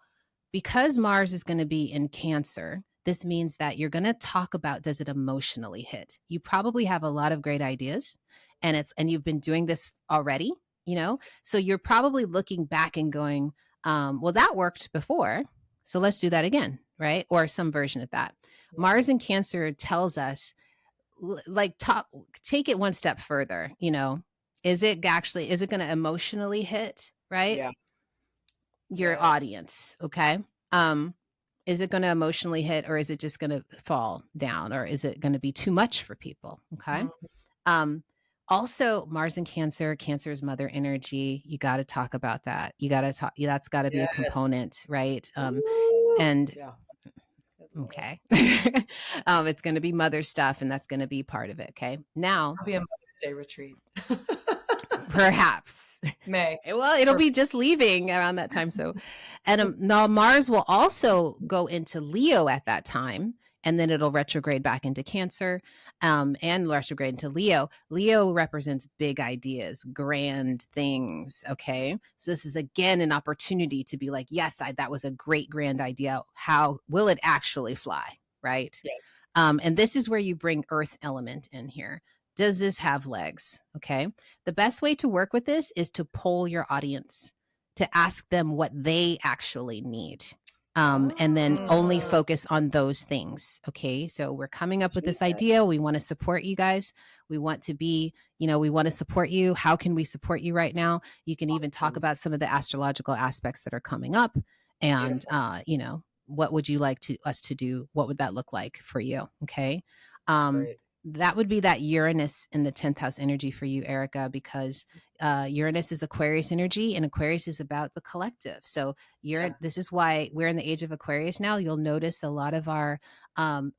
because Mars is going to be in Cancer, this means that you're going to talk about, does it emotionally hit? You probably have a lot of great ideas and you've been doing this already, so you're probably looking back and going, well, that worked before. So let's do that again, right? Or some version of that. Yeah. Mars in Cancer tells us, like, take it one step further, is it going to emotionally hit, right? Yeah. Your audience, okay? Is it going to emotionally hit, or is it just going to fall down, or is it going to be too much for people? Okay. Also, Mars in Cancer is mother energy. You got to talk about that. You got to talk. That's got to be a component, right? Okay. It's going to be mother stuff, and that's going to be part of it. Okay. Now, I'll be a Mother's Day retreat. Perhaps. May. Well, it'll be just leaving around that time. So, and now Mars will also go into Leo at that time. and then it'll retrograde back into Cancer, and retrograde into Leo. Leo represents big ideas, grand things. Okay. So this is again an opportunity to be like, yes, that was a great grand idea. How will it actually fly? Right. Yeah. And this is where you bring earth element in here. Does this have legs? Okay. The best way to work with this is to poll your audience, to ask them what they actually need. And then only focus on those things. Okay. So we're coming up with this idea. We want to support you guys. We want to be, we want to support you. How can we support you right now? You can even talk about some of the astrological aspects that are coming up. And, what would you like us to do? What would that look like for you? Okay. That would be that Uranus in the 10th house energy for you, Erika, because Uranus is Aquarius energy, and Aquarius is about the collective. So this is why we're in the age of Aquarius now. You'll notice a lot of our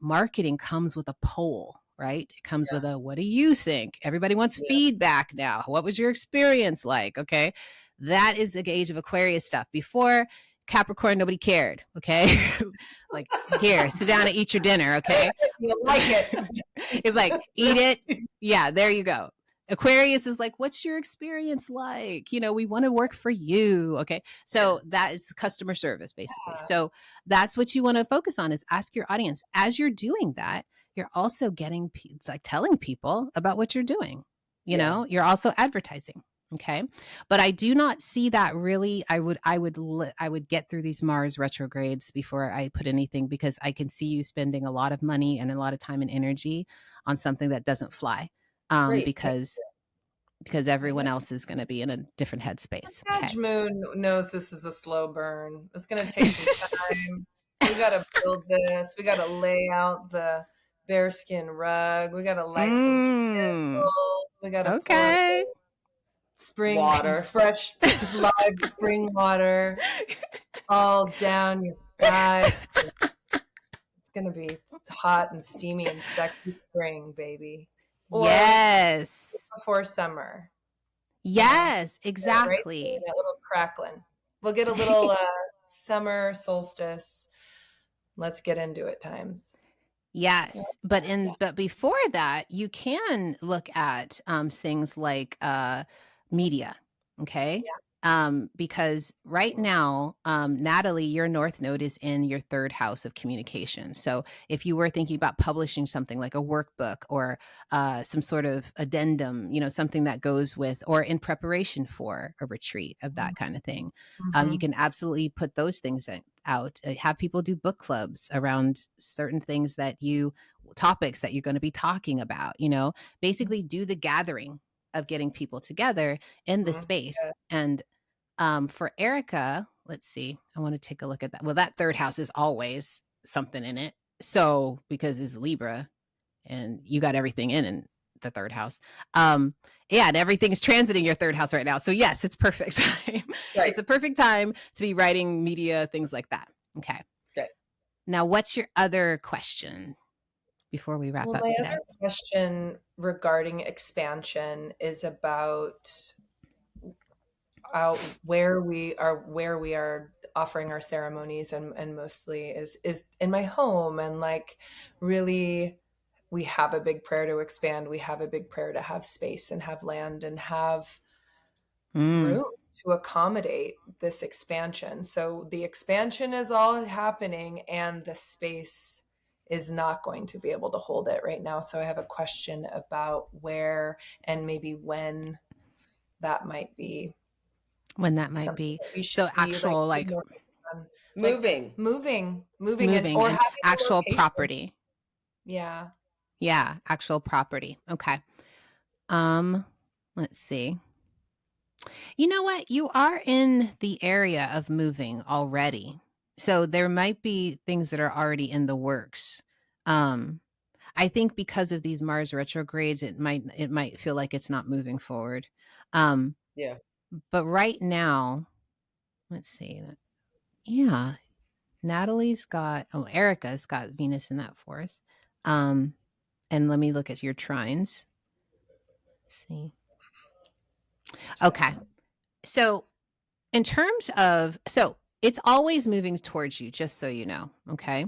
marketing comes with a poll, right? It comes with a, what do you think? Everybody wants feedback now. What was your experience like? Okay. That is the age of Aquarius stuff. Before Capricorn, nobody cared. Okay. Like, here, sit down and eat your dinner. Okay. You like it. It's like, eat it. Yeah, there you go. Aquarius is like, what's your experience like? We want to work for you. Okay. So that is customer service, basically. Yeah. So that's what you want to focus on, is ask your audience. As you're doing that, you're also it's like telling people about what you're doing. You're also advertising. Okay. But I do not see that really. I would get through these Mars retrogrades before I put anything, because I can see you spending a lot of money and a lot of time and energy on something that doesn't fly. Because everyone else is going to be in a different headspace. Judge Moon knows this is a slow burn. It's going to take some time. We got to build this. We got to lay out the bearskin rug. We got to light some candles. We got to pour spring water, fresh live spring water all down your thigh. It's going to be hot and steamy and sexy spring, baby. Or yes. Before summer. Yes, exactly. Right? That little crackling. We'll get a little summer solstice. Let's get into it times. Yes. But before that, you can look at things like media. Okay. Because right now, Natalie, your North Node is in your 3rd house of communication. So if you were thinking about publishing something like a workbook or some sort of addendum, something that goes with, or in preparation for a retreat of that kind of thing, you can absolutely put those things out. Have people do book clubs around certain things topics that you're going to be talking about, basically do the gathering of getting people together in the space. Yes. And for Erika, let's see, I want to take a look at that. Well, that 3rd house is always something in it. So because it's Libra and you got everything in the 3rd house. And everything's transiting your 3rd house right now. So yes, it's perfect time. Right. It's a perfect time to be writing media, things like that. Okay. Now, what's your other question before we wrap up today? My other question regarding expansion is about where we are offering our ceremonies, and mostly is in my home. And like, really, we have a big prayer to expand. We have a big prayer to have space and have land and have room to accommodate this expansion. So the expansion is all happening, and the space is not going to be able to hold it right now. So I have a question about where and maybe when that might be. So actual like moving or having actual property. Yeah. Actual property. Okay. Let's see. You know what? You are in the area of moving already. So there might be things that are already in the works. I think because of these Mars retrogrades, it might feel like it's not moving forward. But right now, let's see. Yeah. Erika's got Venus in that 4th. And let me look at your trines. Let's see. Okay. So in terms of, it's always moving towards you, just so you know. Okay.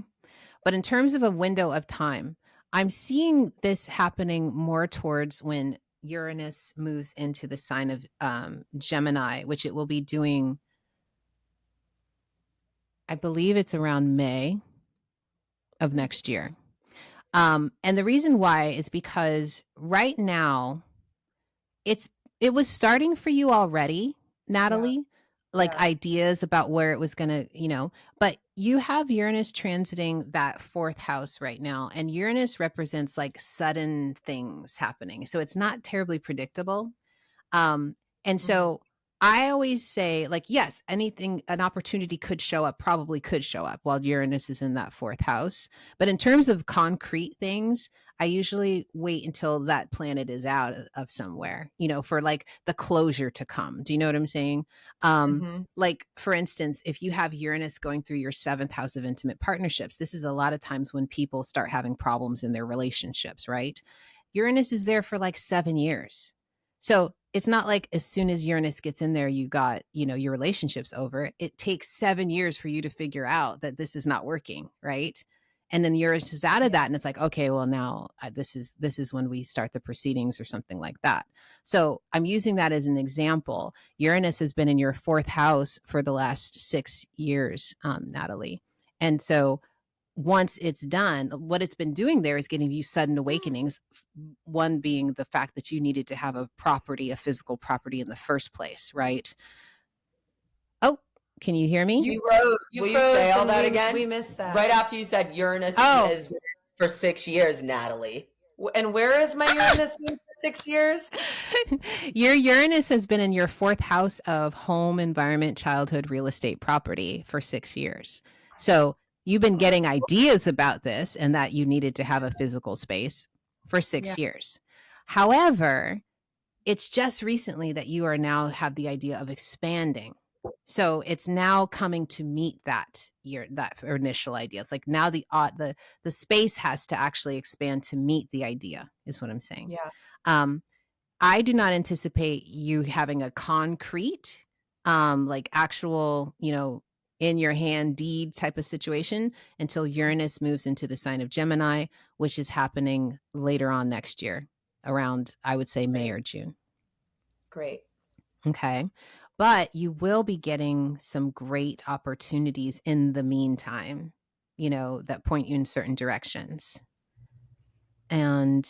But in terms of a window of time, I'm seeing this happening more towards when Uranus moves into the sign of Gemini, which it will be doing, I believe it's around May of next year. And the reason why is because right now it was starting for you already, Natalie, like ideas about where it was going to, but you have Uranus transiting that fourth house right now. And Uranus represents like sudden things happening. So it's not terribly predictable. And so I always say, like, yes, an opportunity could show up, probably could show up while Uranus is in that fourth house. But in terms of concrete things, I usually wait until that planet is out of somewhere, for like the closure to come. Do you know what I'm saying? Like, for instance, if you have Uranus going through your seventh house of intimate partnerships, this is a lot of times when people start having problems in their relationships, right? Uranus is there for like 7 years. So it's not like as soon as Uranus gets in there, you got, your relationship's over. It takes 7 years for you to figure out that this is not working, right? And then Uranus is out of that, and it's like, okay, well now this is when we start the proceedings or something like that. So I'm using that as an example. Uranus has been in your fourth house for the last 6 years, Natalie, and so once it's done, what it's been doing there is getting you sudden awakenings. One being the fact that you needed to have a physical property in the first place, right? Oh, can you hear me? You froze. Will you say all that again? We missed that. Right after you said Uranus is for 6 years, Natalie. And where is my Uranus been for 6 years? Your Uranus has been in your fourth house of home, environment, childhood, real estate, property for 6 years. So you've been getting ideas about this and that you needed to have a physical space for 6 years. However, it's just recently that you are now have the idea of expanding. So it's now coming to meet that initial idea. It's like now the space has to actually expand to meet the idea, is what I'm saying. Yeah. I do not anticipate you having a concrete, like actual, in your hand deed type of situation until Uranus moves into the sign of Gemini, which is happening later on next year around, I would say, May or June. Great. Okay. But you will be getting some great opportunities in the meantime, that point you in certain directions. And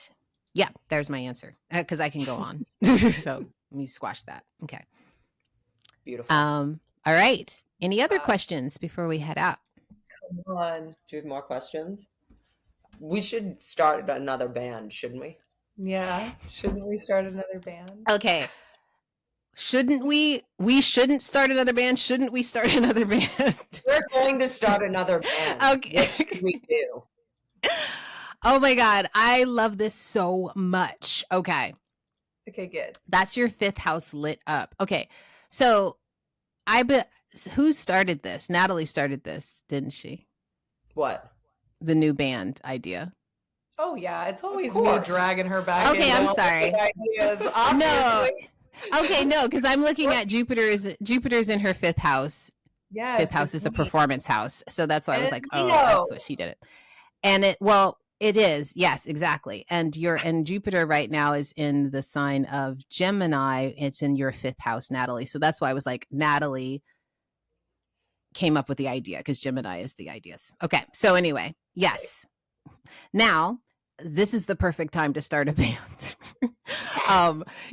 yeah, there's my answer, because I can go on. So let me squash that. Okay. Beautiful. All right. Any other questions before we head out? Come on. Do you have more questions? We should start another band, shouldn't we? Yeah. Shouldn't we start another band? Okay. Shouldn't we? We shouldn't start another band. Shouldn't we start another band? We're going to start another band. Okay. What should we do? Oh my God. I love this so much. Okay. Okay, good. That's your fifth house lit up. Okay. So who started this? Natalie started this, didn't she? What? The new band idea. Oh yeah, it's always me dragging her back. Okay, I'm sorry. Ideas, no. Okay, no, because I'm looking at Jupiter's in her fifth house. Yes, fifth house is the performance house, so that's why I was like, oh, Leo. that's what she did it. And it is, yes, exactly. And Jupiter right now is in the sign of Gemini. It's in your fifth house, Natalie. So that's why I was like, Natalie came up with the idea because Gemini is the ideas. Okay, so anyway, yes. Now, this is the perfect time to start a band.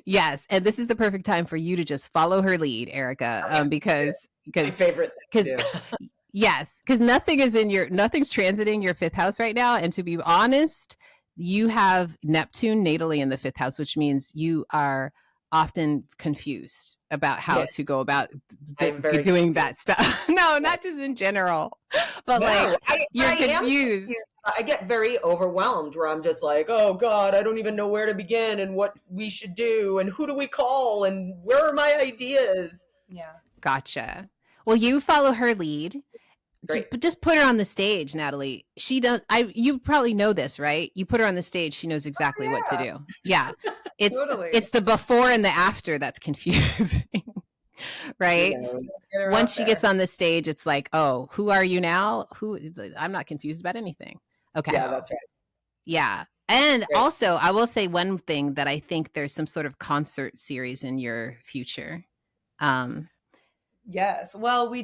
Yes, and this is the perfect time for you to just follow her lead, Erika, because my favorite thing to do. Yes, because nothing's transiting your fifth house right now, and to be honest, you have Neptune natally in the fifth house, which means you are often confused about how to go about doing that stuff. No, not just in general, but you're confused. I get very overwhelmed where I'm just like, oh God, I don't even know where to begin and what we should do and who do we call and where are my ideas? Yeah. Gotcha. Well, you follow her lead. Great. But just put her on the stage, Natalie. She does. You probably know this, right? You put her on the stage, she knows exactly what to do. Yeah, it's Totally. It's the before and the after that's confusing. right? Get her Once out she gets there. on the stage, it's like, oh, who are you now? I'm not confused about anything. Okay. Yeah, No. that's right. Yeah. And Great. also, I will say one thing that I think there's some sort of concert series in your future. Yes. Well, we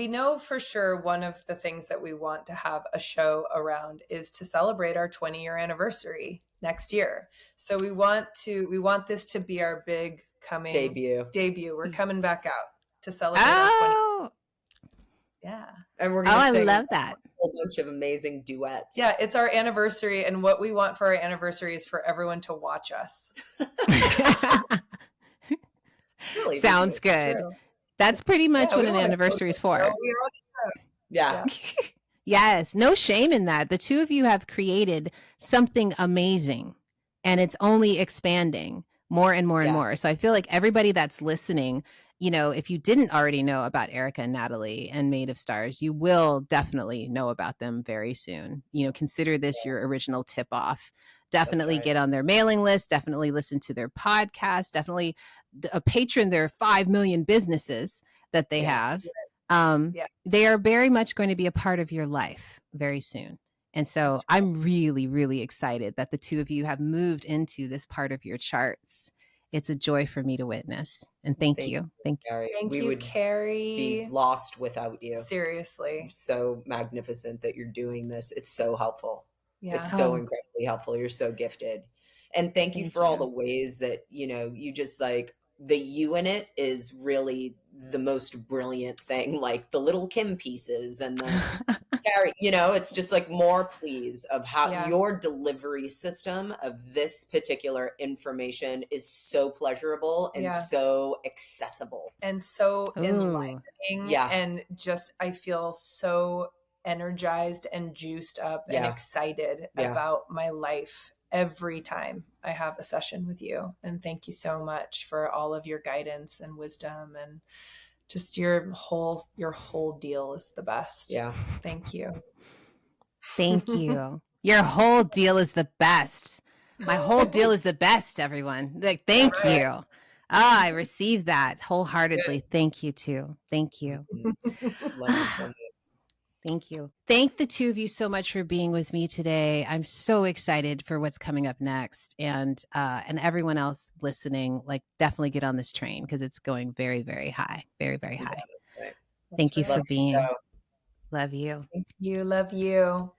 know for sure one of the things that we want to have a show around is to celebrate our 20-year anniversary next year. So we want this to be our big coming debut. We're coming back out to celebrate our 20. Oh, Yeah. And we're oh, going to I sing a love that. whole bunch of amazing duets. Yeah, it's our anniversary, and what we want for our anniversary is for everyone to watch us. Really, Sounds good. True. That's pretty much Yeah, what we an don't want to anniversary is for. Yeah. Yes, no shame in that. The two of you have created something amazing, and it's only expanding more and more and Yeah. more. So I feel like everybody that's listening, if you didn't already know about Erika and Natalie and Made of Stars, you will definitely know about them very soon. Consider this your original tip off. Definitely right. get on their mailing list, definitely listen to their podcast, definitely patron their 5 million businesses that they have. They are very much going to be a part of your life very soon. And so I'm really, really excited that the two of you have moved into this part of your charts. It's a joy for me to witness. And thank you. Thank you. Karrie. Thank We you, would Karrie. be lost without you. Seriously. You're so magnificent that you're doing this. It's so helpful. Yeah. It's so incredibly helpful. You're so gifted. And thank you for all the ways that, you just like the you in it is really the most brilliant thing, like the little Kim pieces and the Karrie, it's just like more pleas of how your delivery system of this particular information is so pleasurable and so accessible. And so enlightening. Yeah. And just, I feel so energized and juiced up and excited about my life every time I have a session with you. And thank you so much for all of your guidance and wisdom, and just your whole deal is the best. Yeah. Thank you. Thank you. Your whole deal is the best. My whole deal is the best, everyone. Like, thank you. I received that wholeheartedly. Good. Thank you too. Thank you. Love you so much. Thank you. Thank the two of you so much for being with me today. I'm so excited for what's coming up next, and everyone else listening, like, definitely get on this train because it's going very, very high, very, very high. Thank you for being. Love you. Thank you. Love you.